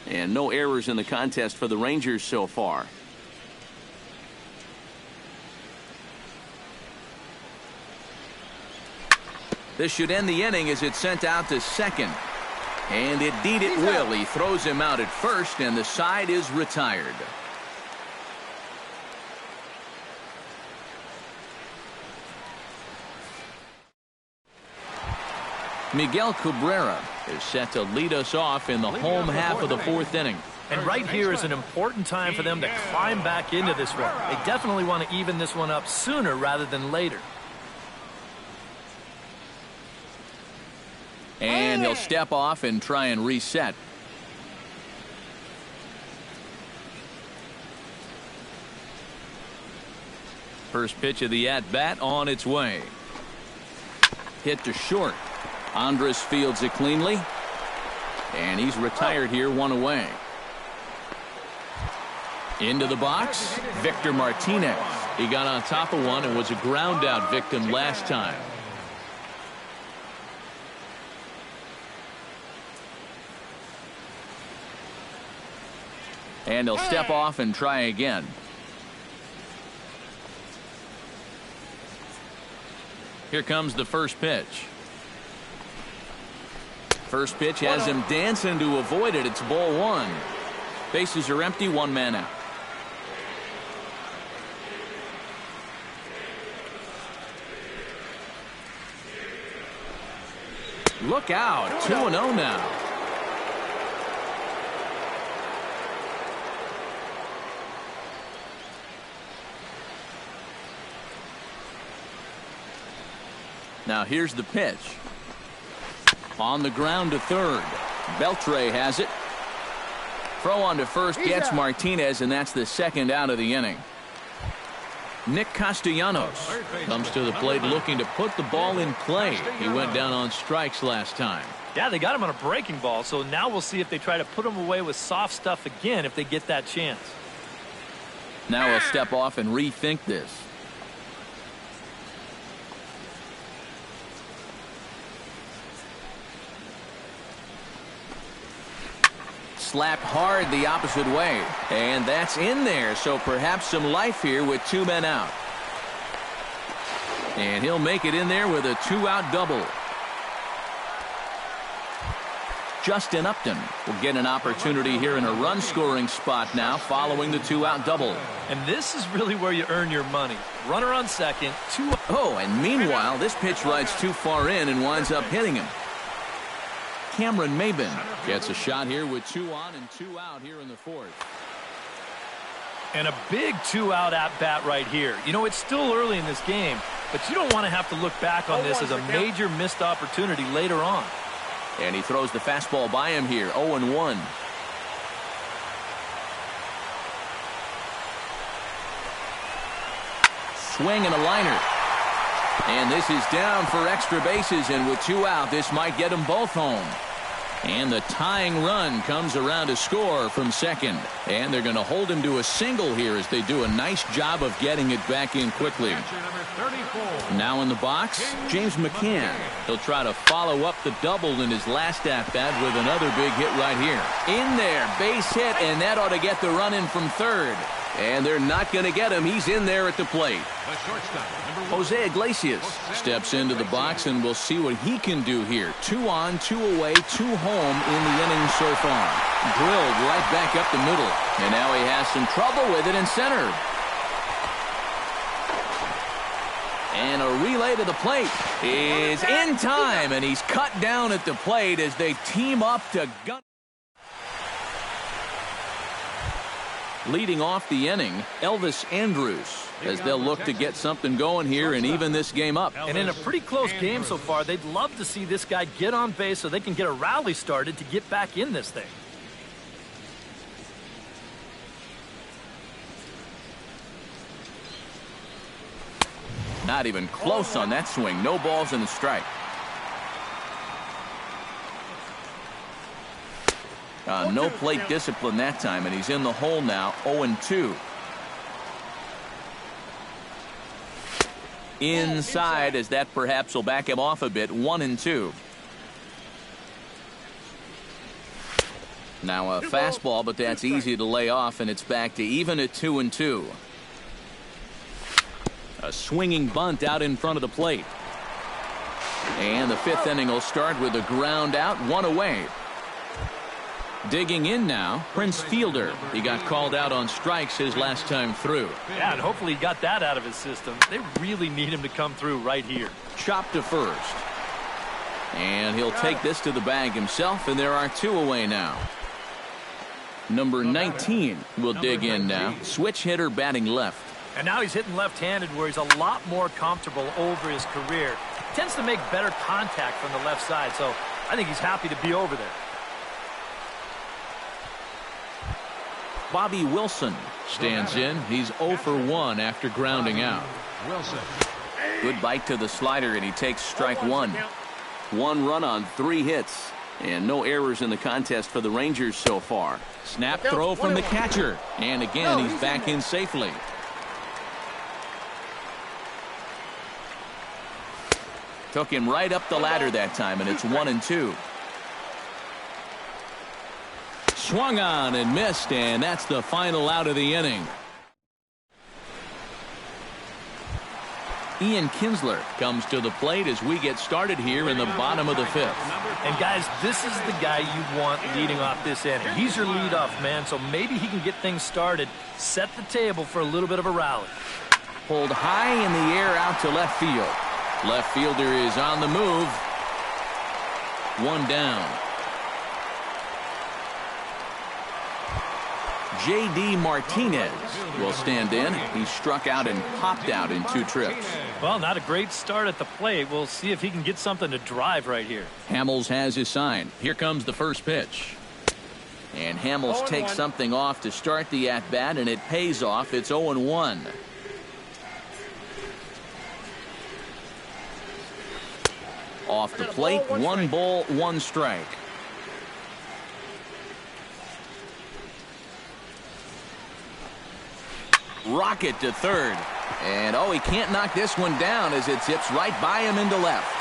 And no errors in the contest for the Rangers so far. This should end the inning as it's sent out to second. And indeed it will. He throws him out at first, and the side is retired. Miguel Cabrera is set to lead us off in the home half of the fourth inning. And right here is an important time for them to climb back into this one. They definitely want to even this one up sooner rather than later. And he'll step off and try and reset. First pitch of the at-bat on its way. Hit to short. Andres fields it cleanly. And he's retired here, one away. Into the box, Victor Martinez. He got on top of one and was a ground out victim last time. And he'll step off and try again. Here comes the first pitch. First pitch has him dancing to avoid it. It's ball one. Bases are empty, one man out. Look out, 2-0 now. Now here's the pitch. On the ground to third. Beltre has it. Throw on to first gets Martinez, and that's the second out of the inning. Nick Castellanos comes to the plate looking to put the ball in play. He went down on strikes last time. Yeah, they got him on a breaking ball, so now we'll see if they try to put him away with soft stuff again if they get that chance. Now he'll step off and rethink this. Slapped hard the opposite way, and that's in there, so perhaps some life here with two men out. And he'll make it in there with a two-out double. Justin Upton will get an opportunity here in a run-scoring spot now following the two-out double. And this is really where you earn your money. Runner on second, two. Oh, and meanwhile, this pitch rides too far in and winds up hitting him. Cameron Maybin gets a shot here with 2 on and 2 out here in the fourth. And a big two-out at-bat right here. You know, it's still early in this game, but you don't want to have to look back on this as a major missed opportunity later on. And he throws the fastball by him here, 0-1. Swing and a liner. And this is down for extra bases, and with 2 out, this might get them both home. And the tying run comes around to score from second. And they're going to hold him to a single here as they do a nice job of getting it back in quickly. Now in the box, James McCann. He'll try to follow up the double in his last at-bat with another big hit right here. In there, base hit, and that ought to get the run in from third. And they're not going to get him. He's in there at the plate. Jose Iglesias steps into the box, and we'll see what he can do here. 2 on, 2 away, 2 home in the inning so far. Drilled right back up the middle. And now he has some trouble with it in center. And a relay to the plate is in time, and he's cut down at the plate as they team up to gun. Leading off the inning, Elvis Andrus, as they'll look to get something going here and even this game up. And in a pretty close game so far, they'd love to see this guy get on base so they can get a rally started to get back in this thing. Not even close on that swing. No balls and a strike. No plate discipline that time, and he's in the hole now, 0-2. Inside, as that perhaps will back him off a bit, 1-2. Now a fastball, but that's easy to lay off, and it's back to even at 2-2. A swinging bunt out in front of the plate. And the fifth inning will start with a ground out, one away. Digging in now, Prince Fielder. He got called out on strikes his last time through. Yeah, and hopefully he got that out of his system. They really need him to come through right here. Chopped to first. And he'll take this to the bag himself, and there are two away now. Number 19 will dig in now. Switch hitter batting left. And now he's hitting left-handed, where he's a lot more comfortable over his career. Tends to make better contact from the left side, so I think he's happy to be over there. Bobby Wilson stands in. He's 0 for 1 after grounding out. Good bite to the slider, and he takes strike one. 1 run on 3 hits. And no errors in the contest for the Rangers so far. Snap throw from the catcher. And again, he's back in safely. Took him right up the ladder that time, and it's 1-2. Swung on and missed, and that's the final out of the inning. Ian Kinsler comes to the plate as we get started here in the bottom of the 5th. And guys, this is the guy you want leading off this inning. He's your leadoff man, so maybe he can get things started, set the table for a little bit of a rally. Pulled high in the air out to left field. Left fielder is on the move. 1 down. J.D. Martinez will stand in. He struck out and popped out in 2 trips. Well, not a great start at the plate. We'll see if he can get something to drive right here. Hamels has his sign. Here comes the first pitch. And Hamels takes something off to start the at-bat, and it pays off. It's 0-1. Off the plate, 1 ball, 1 strike. Rocket to third. And he can't knock this one down as it zips right by him into left.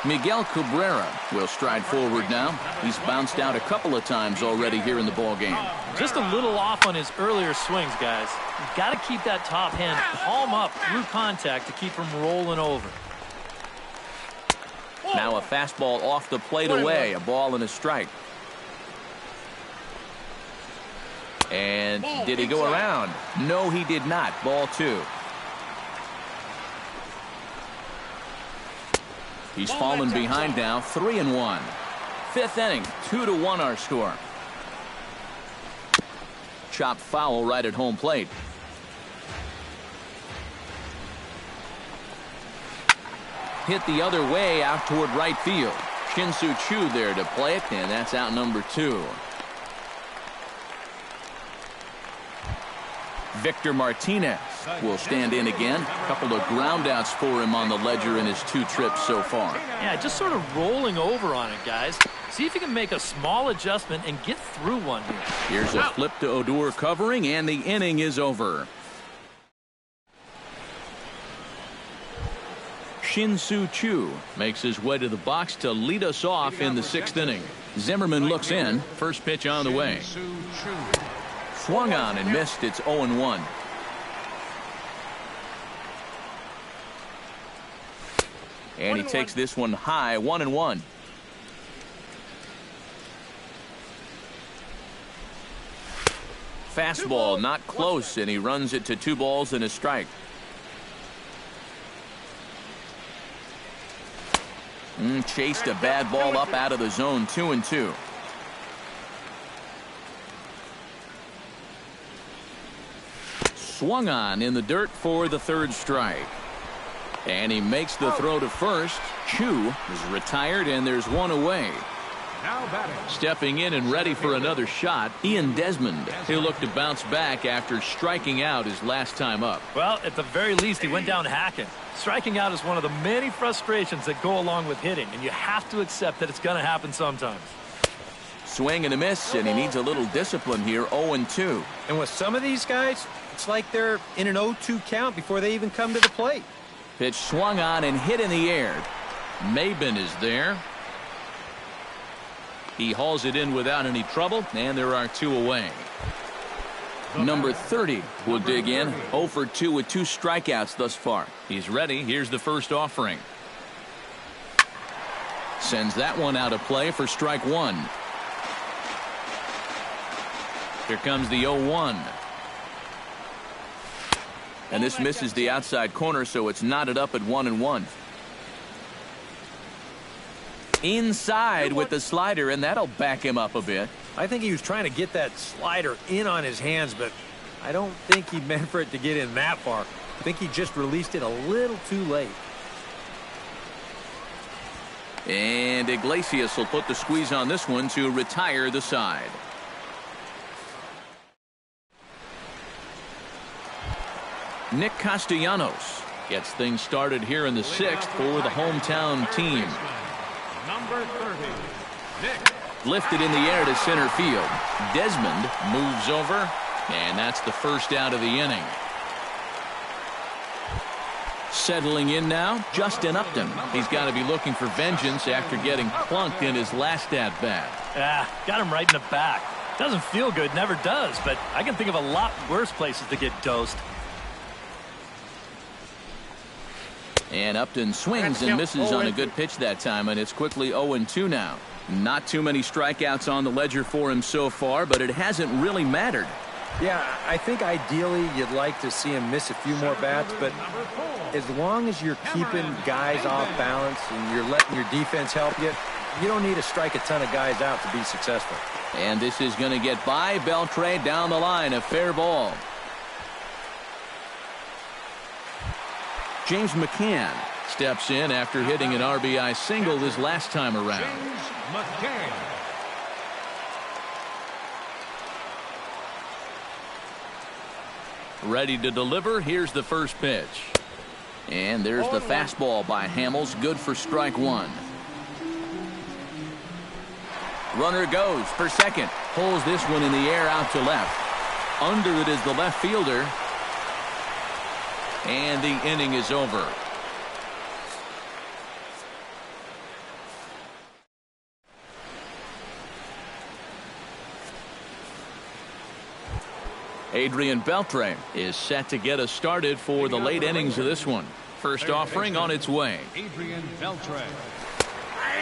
Miguel Cabrera will stride forward now. He's bounced out a couple of times already here in the ballgame. Just a little off on his earlier swings, guys. You've got to keep that top hand palm up through contact to keep him rolling over. Now a fastball off the plate away. A ball and a strike. And did he go around? No, he did not. Ball 2. He's fallen behind now, 3-1. 5th inning, 2-1 our score. Chopped foul right at home plate. Hit the other way out toward right field. Shin-Soo Choo there to play it, and that's out number 2. Victor Martinez will stand in again. A couple of ground outs for him on the ledger in his 2 trips so far. Yeah, just sort of rolling over on it, guys. See if he can make a small adjustment and get through one here. Here's a flip to Odor covering, and the inning is over. Shin-Soo Choo makes his way to the box to lead us off in the 6th inning. Zimmerman looks in. First pitch on the way. Swung on and missed. It's 0-1. And he takes this one high, 1-1. Fastball not close, and he runs it to 2 balls and a strike. Chased a bad ball up out of the zone, 2-2. Swung on in the dirt for the 3rd strike. And he makes the throw to first. Choo is retired, and there's 1 away. Stepping in and ready for another shot, Ian Desmond. He'll look to bounce back after striking out his last time up. Well, at the very least, he went down hacking. Striking out is one of the many frustrations that go along with hitting, and you have to accept that it's going to happen sometimes. Swing and a miss, and he needs a little discipline here, 0-2. And with some of these guys, it's like they're in an 0-2 count before they even come to the plate. Pitch swung on and hit in the air. Maben is there. He hauls it in without any trouble, and there are 2 away. Number 30 will dig in. 0 for 2 with 2 strikeouts thus far. He's ready. Here's the first offering. Sends that one out of play for strike 1. Here comes the 0-1. And this misses the outside corner, so it's knotted up at 1-1. Inside with the slider, and that'll back him up a bit. I think he was trying to get that slider in on his hands, but I don't think he meant for it to get in that far. I think he just released it a little too late. And Iglesias will put the squeeze on this one to retire the side. Nick Castellanos gets things started here in the 6th for the hometown team. Number 30, Nick. Lifted in the air to center field. Desmond moves over, and that's the first out of the inning. Settling in now, Justin Upton. He's got to be looking for vengeance after getting plunked in his last at-bat. Got him right in the back. Doesn't feel good, never does, but I can think of a lot worse places to get dosed. And Upton swings and misses on a good pitch that time, and it's quickly 0-2 now. Not too many strikeouts on the ledger for him so far, but it hasn't really mattered. Yeah, I think ideally you'd like to see him miss a few more bats, but as long as you're keeping guys off balance and you're letting your defense help you, you don't need to strike a ton of guys out to be successful. And this is going to get by Beltre down the line, a fair ball. James McCann steps in after hitting an RBI single his last time around. James McCann. Ready to deliver. Here's the first pitch. And there's the fastball by Hamels. Good for strike 1. Runner goes for second. Pulls this one in the air out to left. Under it is the left fielder. And the inning is over. Adrian Beltre is set to get us started for the late innings of this one. First offering on its way. Adrian Beltre.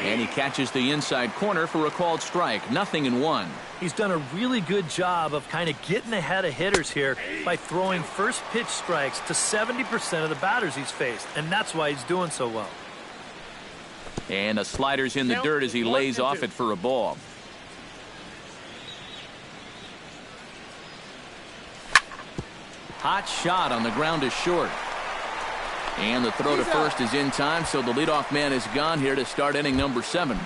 And he catches the inside corner for a called strike. 0-1. He's done a really good job of kind of getting ahead of hitters here by throwing first pitch strikes to 70% of the batters he's faced, and that's why he's doing so well. And a slider's in the dirt as he lays off it for a ball. Hot shot on the ground is short. And the throw to first is in time, so the leadoff man is gone here to start inning number 7.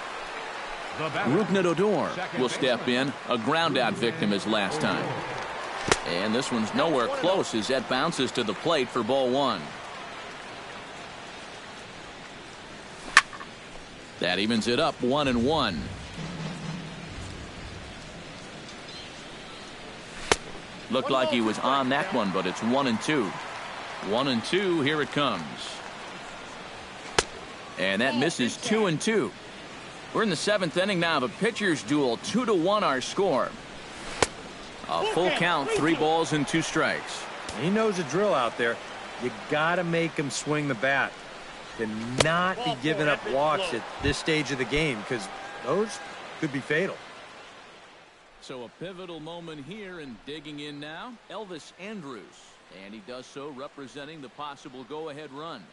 Rougned Odor will step in, a ground out victim as last time. And this one's nowhere close as that bounces to the plate for ball 1. That evens it up 1-1. Looked like he was on that one, but it's 1-2. 1-2, here it comes. And that misses 2-2. We're in the 7th inning now of a pitcher's duel. 2-1 our score. A full count, 3 balls and 2 strikes. He knows the drill out there. You got to make him swing the bat. And not be giving up walks at this stage of the game, because those could be fatal. So a pivotal moment here, and digging in now, Elvis Andrus. And he does so representing the possible go-ahead run.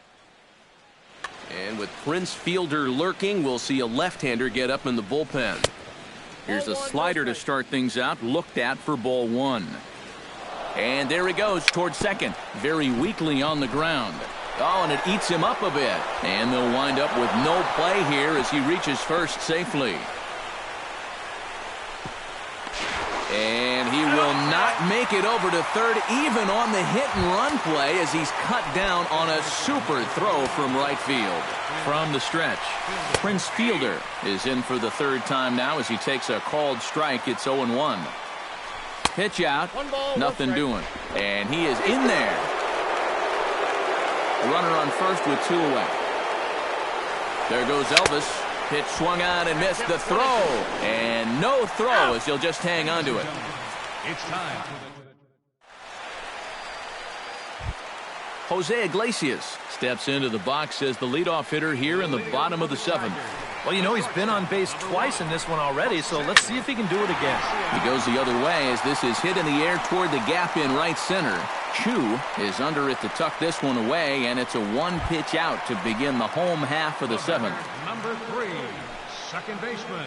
And with Prince Fielder lurking, we'll see a left-hander get up in the bullpen. Here's a slider to start things out, looked at for ball 1. And there he goes towards second, very weakly on the ground. Oh, and it eats him up a bit. And they'll wind up with no play here as he reaches first safely. And he will not make it over to third, even on the hit-and-run play, as he's cut down on a super throw from right field. From the stretch, Prince Fielder is in for the 3rd time now as he takes a called strike. It's 0-1. Pitch out, nothing doing. And he is in there. A runner on first with 2 away. There goes Elvis. Pitch swung on and missed the throw. And no throw as he'll just hang on to it. It's time. Jose Iglesias steps into the box as the leadoff hitter here in the bottom of the 7th. Well, you know, he's been on base twice in this one already, so let's see if he can do it again. He goes the other way as this is hit in the air toward the gap in right center. Chu is under it to tuck this one away, and it's a 1-pitch out to begin the home half of the 7th. Number 3, second baseman,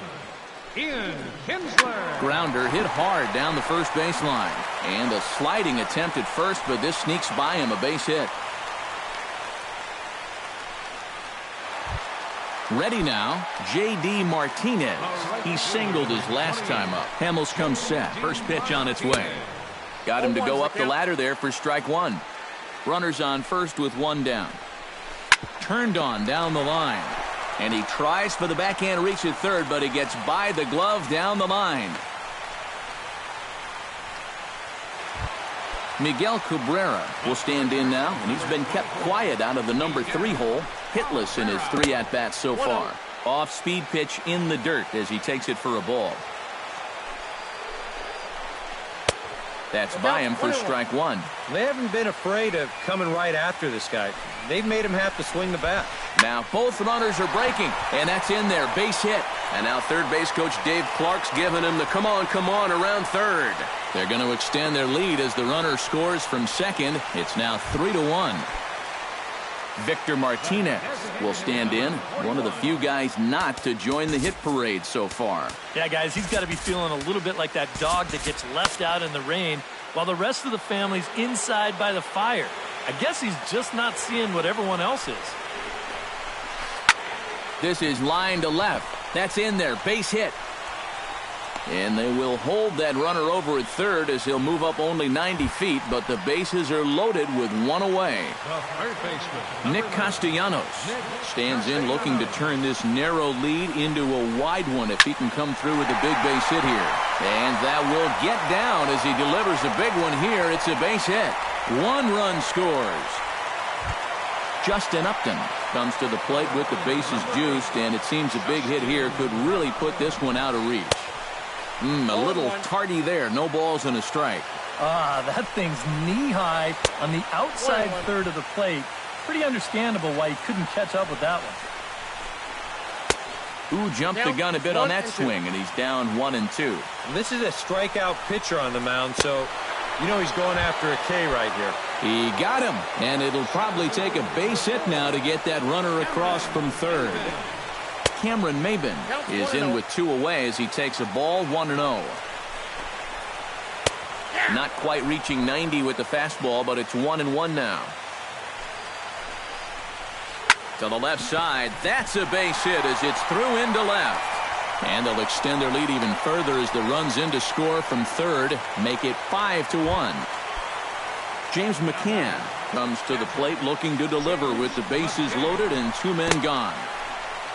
Ian Kinsler. Grounder hit hard down the first baseline. And a sliding attempt at first, but this sneaks by him, a base hit. Ready now, J.D. Martinez. He singled his last time up. Hamels comes set. First pitch on its way. Got him to go up the ladder there for strike 1. Runners on first with 1 down. Turned on down the line. And he tries for the backhand reach at third, but he gets by the glove down the line. Miguel Cabrera will stand in now, and he's been kept quiet out of the number 3 hole, hitless in his 3 at-bats so far. Off-speed pitch in the dirt as he takes it for a ball. That's by him for strike 1. They haven't been afraid of coming right after this guy. They've made him have to swing the bat. Now both runners are breaking, and that's in there, base hit. And now third base coach Dave Clark's giving him the come on around third. They're going to extend their lead as the runner scores from second. It's now 3-1. Victor Martinez will stand in, one of the few guys not to join the hit parade so far. Yeah, guys, he's got to be feeling a little bit like that dog that gets left out in the rain while the rest of the family's inside by the fire. I guess he's just not seeing what everyone else is. This is line to left. That's in there, base hit. And they will hold that runner over at third as he'll move up only 90 feet, but the bases are loaded with 1 away. The third baseman, Nick Castellanos stands in looking to turn this narrow lead into a wide one if he can come through with a big base hit here. And that will get down as he delivers a big one here. It's a base hit. 1 run scores. Justin Upton comes to the plate with the bases juiced, and it seems a big hit here could really put this one out of reach. A little tardy there. No balls and a strike. That thing's knee-high on the outside third of the plate. Pretty understandable why he couldn't catch up with that one. Ooh, jumped the gun a bit on that swing, and he's down 1-2. This is a strikeout pitcher on the mound, so you know he's going after a K right here. He got him, and it'll probably take a base hit now to get that runner across from third. Cameron Maybin is in with 2 away as he takes a ball 1-0. Not quite reaching 90 with the fastball, but it's 1-1 now. To the left side, that's a base hit as it's through into left. And they'll extend their lead even further as the runs in to score from third, make it 5-1. James McCann comes to the plate looking to deliver with the bases loaded and 2 men gone.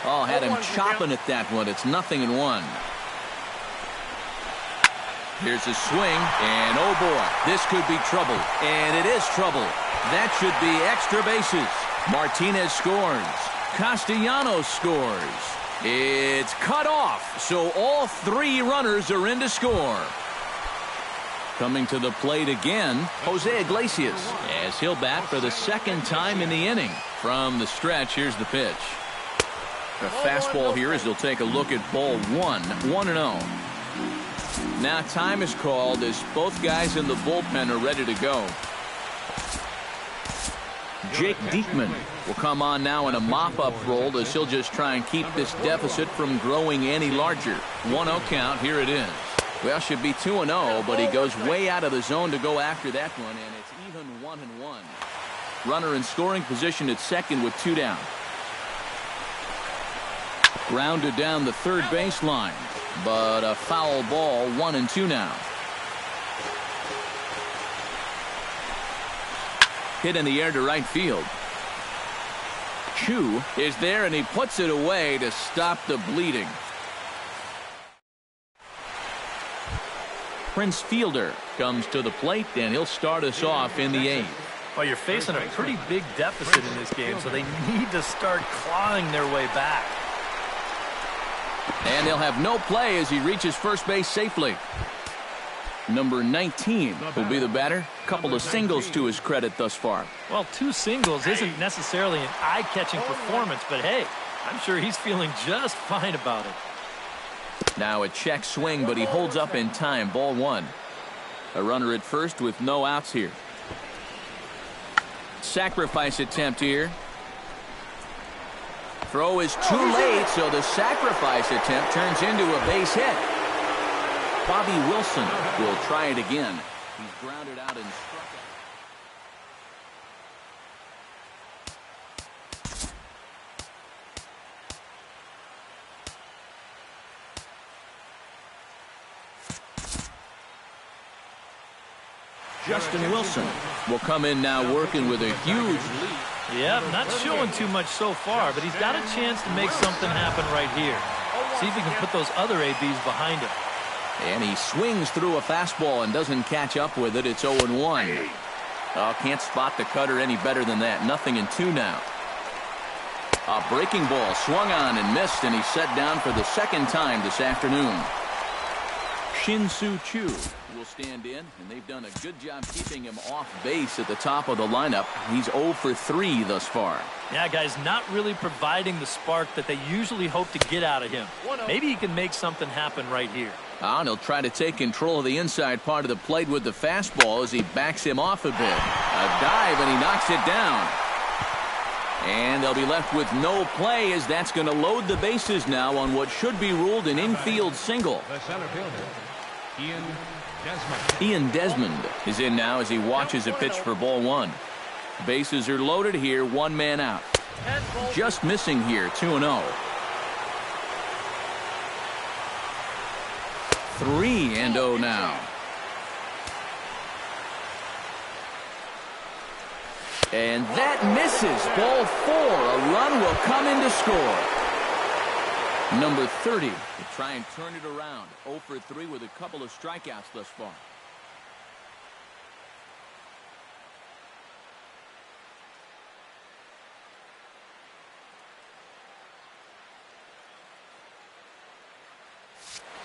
Oh, had him chopping at that one. It's 0-1. Here's a swing, and oh boy, this could be trouble. And it is trouble. That should be extra bases. Martinez scores. Castellanos scores. It's cut off, so all 3 runners are in to score. Coming to the plate again, Jose Iglesias, as he'll bat for the 2nd time in the inning. From the stretch, here's the pitch. A fastball here as he'll take a look at ball 1, 1-0. Now time is called as both guys in the bullpen are ready to go. Jake Diekman will come on now in a mop-up role as he'll just try and keep this deficit from growing any larger. 1-0 count, here it is. Well, should be 2-0, but he goes way out of the zone to go after that one, and it's even 1-1. Runner in scoring position at second with 2 down. Grounded down the third baseline, but a foul ball, 1-2 now. Hit in the air to right field. Chu is there, and he puts it away to stop the bleeding. Prince Fielder comes to the plate, and he'll start us off in the 8th. Well, you're facing a pretty big deficit in this game, so they need to start clawing their way back. And they'll have no play as he reaches first base safely. Number 19 will be the batter. Couple of singles to his credit thus far. Well, 2 singles isn't necessarily an eye-catching performance, but hey, I'm sure he's feeling just fine about it. Now a check swing, but he holds up in time. Ball 1. A runner at first with no outs here. Sacrifice attempt here. Throw is too late, so the sacrifice attempt turns into a base hit. Bobby Wilson will try it again. He's grounded out and struck out. Justin Wilson will come in now working with a huge lead. Yep, not showing too much so far, but he's got a chance to make something happen right here. See if he can put those other ABs behind him. And he swings through a fastball and doesn't catch up with it. It's 0-1. Oh, can't spot the cutter any better than that. 0-2 now. A breaking ball swung on and missed, and he's set down for the second time this afternoon. Shin-Soo Choo will stand in, and they've done a good job keeping him off base at the top of the lineup. He's 0 for 3 thus far. Yeah, guys, not really providing the spark that they usually hope to get out of him. Maybe he can make something happen right here. And he'll try to take control of the inside part of the plate with the fastball as he backs him off a bit. A dive, and he knocks it down. And they'll be left with no play as that's going to load the bases now on what should be ruled an infield single. The center fielder, Ian Desmond. Ian Desmond is in now as he watches a pitch for ball 1. Bases are loaded here, 1 man out. Just missing here, 2-0. 3-0 now. And that misses. Ball 4. A run will come in to score. Number 30 to try and turn it around. 0 for 3 with a couple of strikeouts thus far.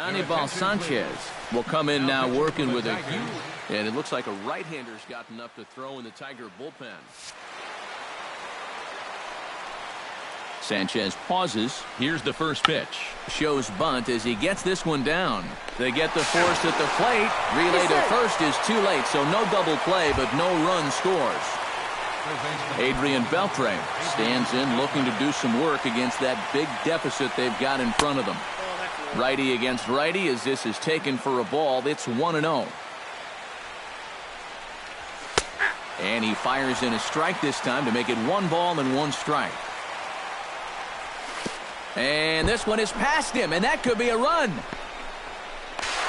Anibal Sanchez will come in now working with a huge, and it looks like a right-hander's gotten up to throw in the Tiger bullpen. Sanchez pauses. Here's the first pitch. Shows bunt as he gets this one down. They get the force at the plate. Relay to first is too late, so no double play, but no run scores. Adrian Beltre stands in looking to do some work against that big deficit they've got in front of them. Righty against righty as this is taken for a ball. It's 1-0. And he fires in a strike this time to make it 1 ball and 1 strike. And this one is past him, and that could be a run.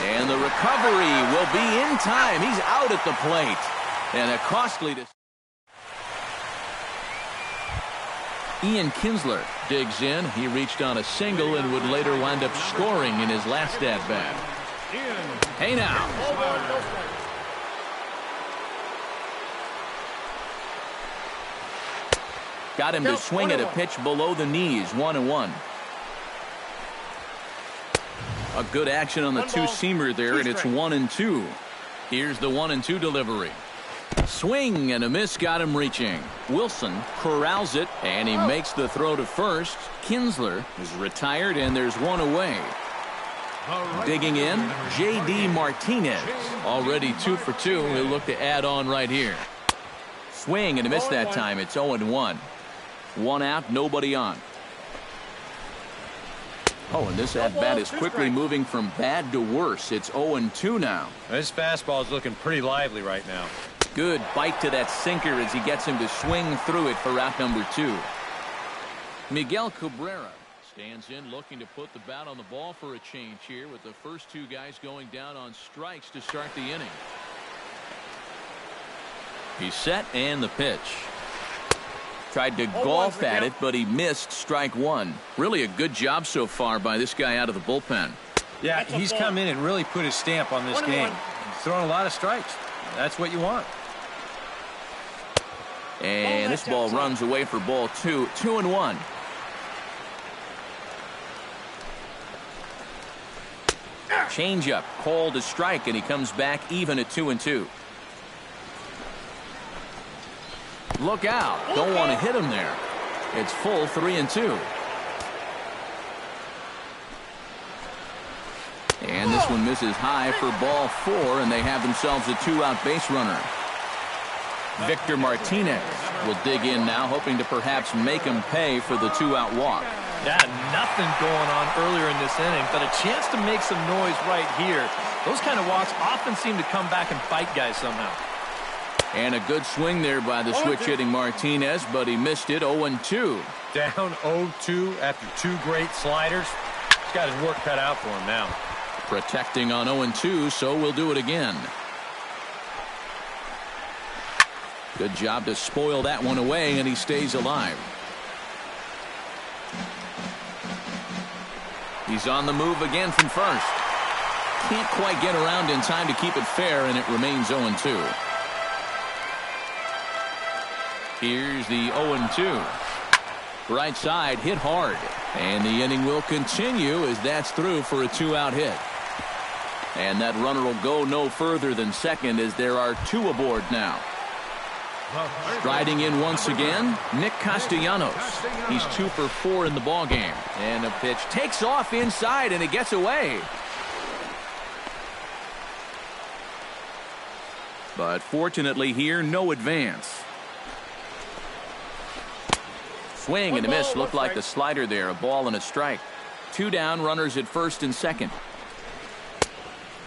And the recovery will be in time. He's out at the plate. And a costly decision. Ian Kinsler digs in. He reached on a single and would later wind up scoring in his last at-bat. Hey now. Got him to swing at a pitch below the knees. 1-1. A good action on the two-seamer there, and it's 1-2. Here's the 1-2 delivery. Swing and a miss got him reaching. Wilson corrals it, and he makes the throw to first. Kinsler is retired, and there's 1 away. Digging in, J.D. Martinez, already 2 for 2. He'll look to add on right here. Swing and a miss that time. It's 0-1. 1 out, nobody on. Oh, and this at-bat is quickly moving from bad to worse. It's 0-2 now. This fastball is looking pretty lively right now. Good bite to that sinker as he gets him to swing through it for out number 2. Miguel Cabrera stands in looking to put the bat on the ball for a change here with the first 2 guys going down on strikes to start the inning. He's set and the pitch. Tried to golf at it, but he missed strike 1. Really a good job so far by this guy out of the bullpen. Yeah, he's come in and really put his stamp on this game. He's throwing a lot of strikes. That's what you want. And this ball runs away for ball 2, 2-1. Changeup called a strike, and he comes back even at 2-2. Look out. Don't want to hit him there. It's full 3-2. And this one misses high for ball 4, and they have themselves a 2-out base runner. Victor Martinez will dig in now, hoping to perhaps make him pay for the 2-out walk. Yeah, nothing going on earlier in this inning, but a chance to make some noise right here. Those kind of walks often seem to come back and bite guys somehow. And a good swing there by the switch-hitting Martinez, but he missed it. 0-2. Down 0-2 after 2 great sliders. He's got his work cut out for him now. Protecting on 0-2, so we'll do it again. Good job to spoil that one away, and he stays alive. He's on the move again from first. Can't quite get around in time to keep it fair, and it remains 0-2. Here's the 0-2. Right side hit hard, and the inning will continue as that's through for a 2-out hit. And that runner will go no further than second as there are 2 aboard now. Striding in once again, Nick Castellanos. He's 2 for 4 in the ballgame. And a pitch takes off inside, and it gets away. But fortunately here, no advance. Swing and a miss. Looked like the slider there. A ball and a strike. 2 down, runners at first and second.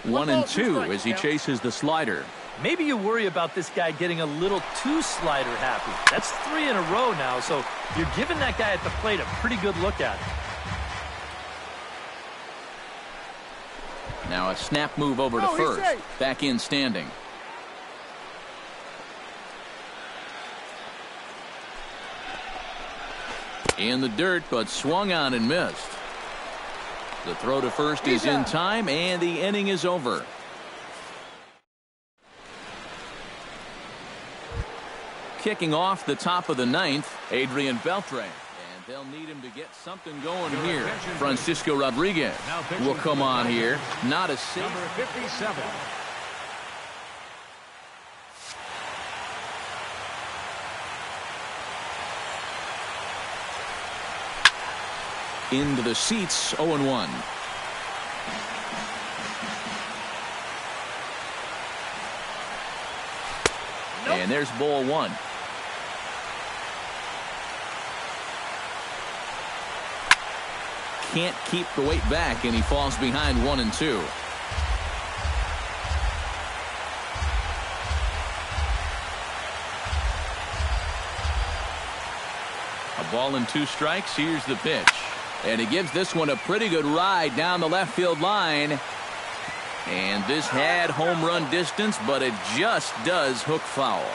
1-2 as he chases the slider. Maybe you worry about this guy getting a little too slider happy. That's 3 in a row now, so you're giving that guy at the plate a pretty good look at it. Now a snap move over to first. Back in standing. In the dirt, but swung on and missed. The throw to first is in time, and the inning is over. Kicking off the top of the 9th, Adrian Beltre. And they'll need him to get something going here. Francisco Rodriguez will come on here. Not a safe. Number 57. Into the seats, 0-1. And there's ball 1. Can't keep the weight back, and he falls behind 1-2. A ball and 2 strikes. Here's the pitch. And he gives this one a pretty good ride down the left field line. And this had home run distance, but it just does hook foul.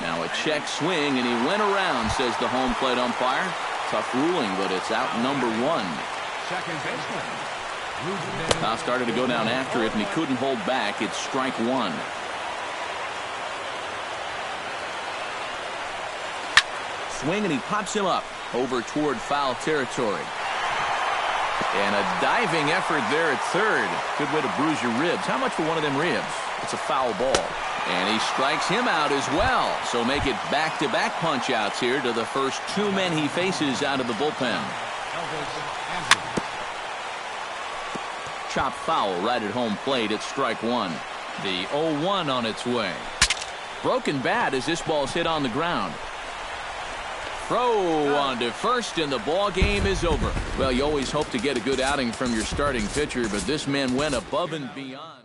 Now a check swing, and he went around, says the home plate umpire. Tough ruling, but it's out number 1. Second baseman. Foul started to go down after it, and he couldn't hold back. It's strike 1. Swing, and he pops him up over toward foul territory. And a diving effort there at third. Good way to bruise your ribs. How much for one of them ribs? It's a foul ball. And he strikes him out as well. So make it back-to-back punch-outs here to the first 2 men he faces out of the bullpen. Chop foul right at home plate at strike 1. The 0-1 on its way. Broken bat as this ball's hit on the ground. Throw on to first, and the ball game is over. Well, you always hope to get a good outing from your starting pitcher, but this man went above and beyond.